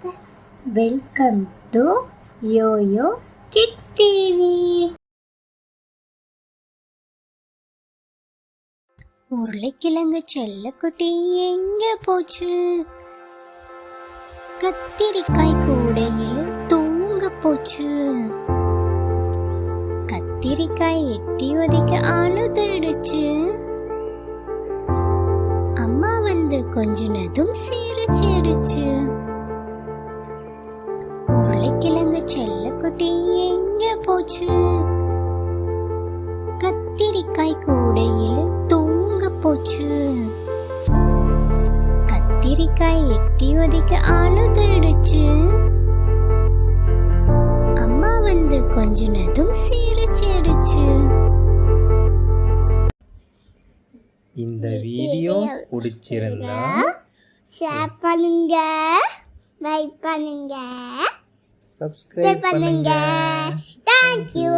Welcome to YoYo kids TV. உருளைக்கிழங்கு செல்லக்குட்டி எங்க போச்சு? கத்திரிக்காய் கூடையில் தூங்க போச்சு. கத்திரிக்காய் எட்டி ஒதிக்க அழுதுடுச்சு. அம்மா வந்து கொஞ்சினதும் சிரிச்சிடுச்சு. உருளைக்கிழங்கு செல்லக்குட்டி எங்க போச்சு? கத்திரிக்காய் கூடையில் தூங்க போச்சு. கத்திரிக்காய் எட்டி ஒதிக்க அழுதுடுச்சு. அம்மா வந்து கொஞ்சினதும் சிரிச்சிடுச்சு. இந்த வீடியோ பிடிச்சிருந்தா ஷேர் பண்ணுங்க, லைக் பண்ணுங்க, சப்ஸ்கிரைப் பண்ணுங்க. தேங்க்யூ.